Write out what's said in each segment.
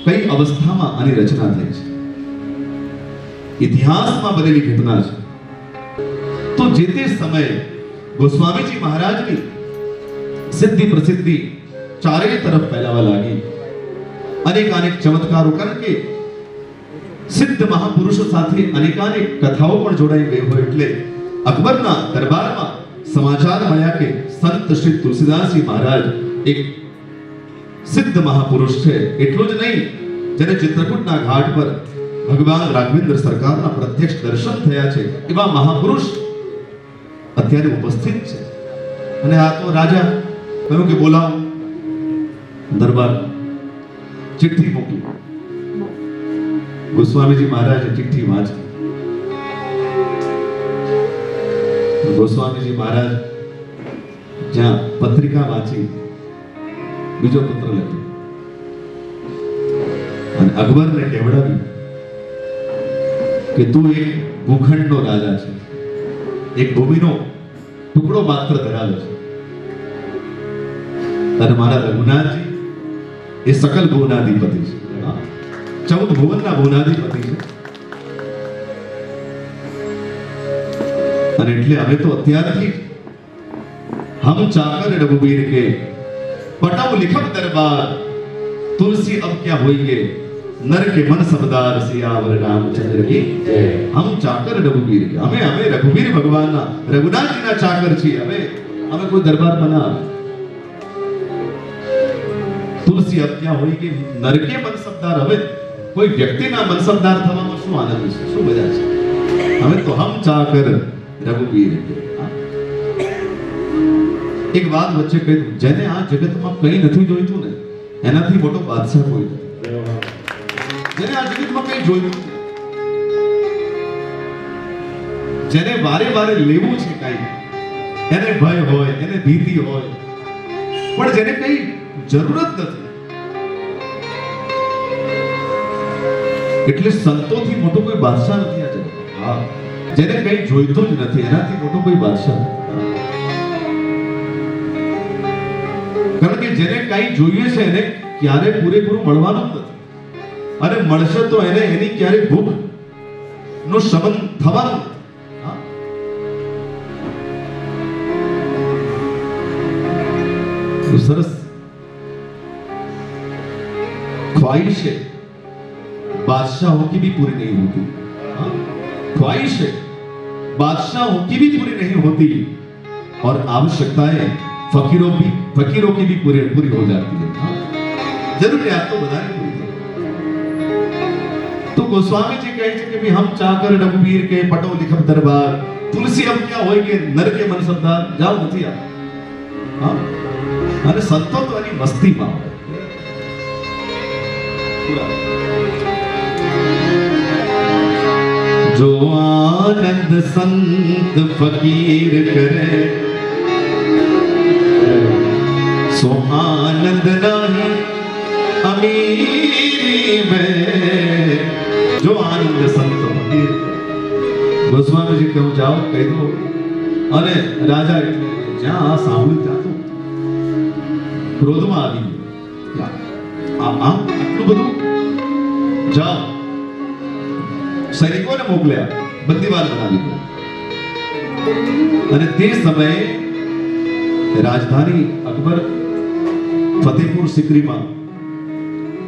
કઈ અવસ્થામાં આની રચના થઈ છે, ઇતિહાસમાં બનેલી ઘટના છે. તો જે તે સમયે ગોસ્વામીજી મહારાજની સિદ્ધિ પ્રસિદ્ધિ ચારે તરફ ફેલાવા લાગી. અનેક ચમત્કારો, કારણ કે સિદ્ધ મહાપુરુષો સાથે અનેકાનેક કથાઓ પણ જોડાઈ ગઈ હોય એટલે અકબરના દરબારમાં સમાચાર મળ્યા કે સંત શ્રી તુલસીદાસજી મહારાજ એક સિદ્ધ મહાપુરુષ છે. એટલું જ નહીં, જેને ચિત્રકૂટના ઘાટ પર ભગવાન રાઘવેન્દ્ર સરકારના પ્રત્યક્ષ દર્શન થયા છે, એવા મહાપુરુષ અત્યારે ઉપસ્થિત છે. અને આ તો રાજા કહ્યું કે બોલાવો. દરબાર ચિઠ્ઠી મોકલી. ગોસ્વામીજી મહારાજે ચિઠ્ઠી વાંચી. ગોસ્વામીજી મહારાજ જ્યાં પત્રિકા વાંચી, બીજો પત્ર લખ્યો અને અકબરને કહેવડાવ્યું કે તું એક ભૂખંડનો રાજા છે, એક ભૂમિનો ટુકડો માત્ર ધરાવે છે, અને મારા રઘુનાથજી એ સકલ ભુવનાધિપતિ છે, 14 ભુવનના ભુવનાધિપતિ છે. અને એટલે હવે તો અત્યારથી હમ ચાકર રઘુવીર કે पटाव लिखत दरबार तुलसी अब क्या होइए नर के मन सबदार सियावर रामचंद्र की हम चाकर रघुवीर के हमें रघुवीर भगवान ना रघुनाथ जी ना चाकर छी. हमें कोई दरबार बना. तुलसी अब क्या होइए नर के मन सबदार. हमें कोई व्यक्ति ना मन सबदार થવામાં શું આનંદ છે, શું મજા છે. हमें तो हम चाकर रघुवीर के. એક વાત વચ્ચે કહી દઉં, જેને આ જગતમાં કંઈ નથી જોઈતું ને એનાથી મોટો બાદશાહ કોઈ નથી. જેને આ જગતમાં કંઈ જોઈતું નથી, જેને વારે વારે લેવું છે કંઈ, એને ભય હોય, એને ભીતિ હોય, પણ જેને કંઈ જરૂરત નથી, એટલે સંતોથી મોટો કોઈ બાદશાહ નથી આ જગતમાં. જેને કંઈ જોઈતું જ નથી એનાથી મોટો કોઈ બાદશાહ નથી. કારણ કે જેને કઈ જોઈએ છે એને ક્યારે પૂરેપૂરું મળવાનું નથી, અને મળશે તો એને એની ક્યારે ભૂખ નું શમન થવાનું. તો સરસ ख्वाहिशें बादशाहों की भी पूरी नहीं होती. ख्वाहिशें बादशाहों की भी पूरी नहीं होती और आवश्यकताएं फकीरों की भी पूरी हो जाती है. जरूरियात तो बधाई पूरी है. तो गोस्वामी जी कहे कि भी हम चाकर रघुवीर के पटो लिखब दरबार तुलसी अब क्या होएगे नर के मन सबदार. जाओ નથી આ. હા, અને સંતો તો એની મસ્તીમાં હોય. जो आनंद संत फकीर करे सो आनंद नहीं अमीरी में. जो आनंद संत फकीर. गोस्वामी जी कहूं जाओ કહી દો. અને રાજા જ્યાં આ સાંભળ્યું ત્યાં તો ક્રોધમાં આવી ગયો. આમ આટલું બધું. જાઓ સૈનિકોને મોકલ્યા, બંદીવાન બનાવી દો. અને તે સમયે રાજધાની અકબર ફતેહપુર સિકરીમાં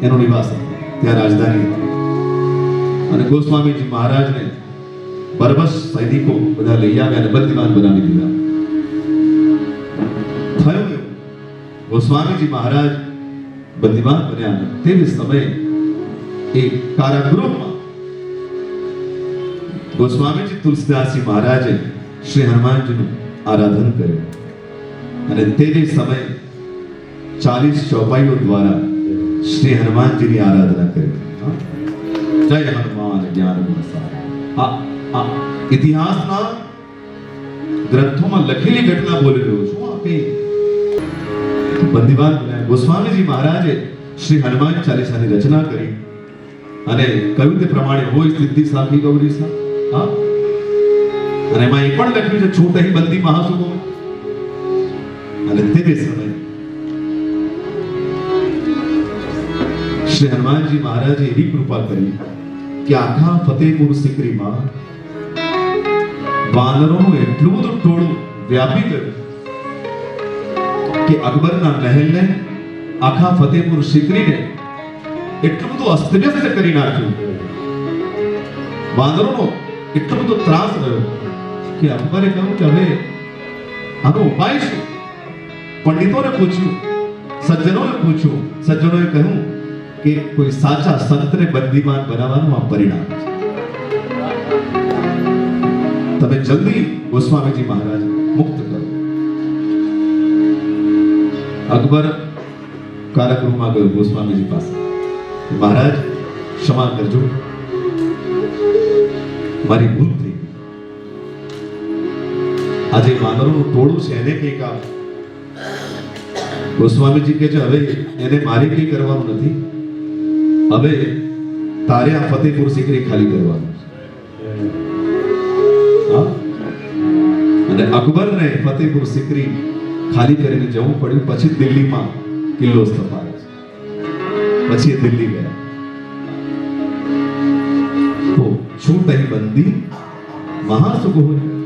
એનો નિવાસ હતો, ત્યાં રાજધાની હતી. અને ગોસ્વામીજી મહારાજને બરબસ સૈનિકો બધા લઈ આવ્યા અને બંદીવાન બનાવી દીધા. થયું એવું, ગોસ્વામીજી મહારાજ બંદીવાન બન્યા. તે સમયે એક કારાગૃહમાં गोस्वामी जी तुलसीदास जी महाराजे श्री हनुमान जी નું આરાધન કર્યું. અને તે જ સમયે 40 ચોપાઈઓ દ્વારા શ્રી હનુમાનજી ની આરાધના કરી. જય હનુમાન જ્ઞાન ગુણ સાગર. આ ઇતિહાસના ગ્રંથોમાં લખેલી ઘટના બોલી રહ્યો છું. આપે બંદીવાન ગોસ્વામીજી મહારાજે શ્રી હનુમાન ચાલીસાની રચના કરી અને કહ્યું તે પ્રમાણે હોય સિદ્ધિ સાખી ગૌરી સા. હા, અને એમાં એ પણ લખ્યું છે છૂટ અહીં બંદી મહાસુગો. અને તે સમયે શ્રી હનુમાનજી મહારાજે એવી કૃપા કરી કે આખા ફતેહપુર સિકરીમાં વાનરોનું એટલું બધું ટોળું વ્યાપી ગયું કે અકબરના મહેલને, આખા ફતેહપુર સિકરીને એટલું બધું અસ્તવ્યસ્ત કરી નાખ્યું. વાનરોનો એટલો બધો ત્રાસ રહ્યો કે અકબરે કહ્યું કે હવે આનો ઉપાય શું? પંડિતોને પૂછ્યું, સજ્જનોને પૂછ્યું. સજ્જનોએ કહ્યું કે કોઈ સાચા સંતને બંદીવાન બનાવવાનું આ પરિણામ છે. તમે જલ્દી ગોસ્વામીજી મહારાજ મુક્ત કરો. અકબર કારાગૃહમાં ગયો ગોસ્વામીજી પાસે. મહારાજ ક્ષમા કરજો, મારી ભૂલ થઈ. આજે વાનરોનું ટોળું છે એને કંઈક આપ. ગોસ્વામીજી કહે છે હવે એને મારે કંઈ કરવાનું નથી. હવે તારે આ ફતેહપુર સિકરી ખાલી કરવાનું છે. અને અકબરને ફતેહપુર સિકરી ખાલી કરીને જવું પડ્યું. પછી દિલ્હીમાં કિલ્લો સ્થપાયો. પછી એ દિલ્હી ગયા. તો છૂટ અહીં બંદી મહાસુખ હોય.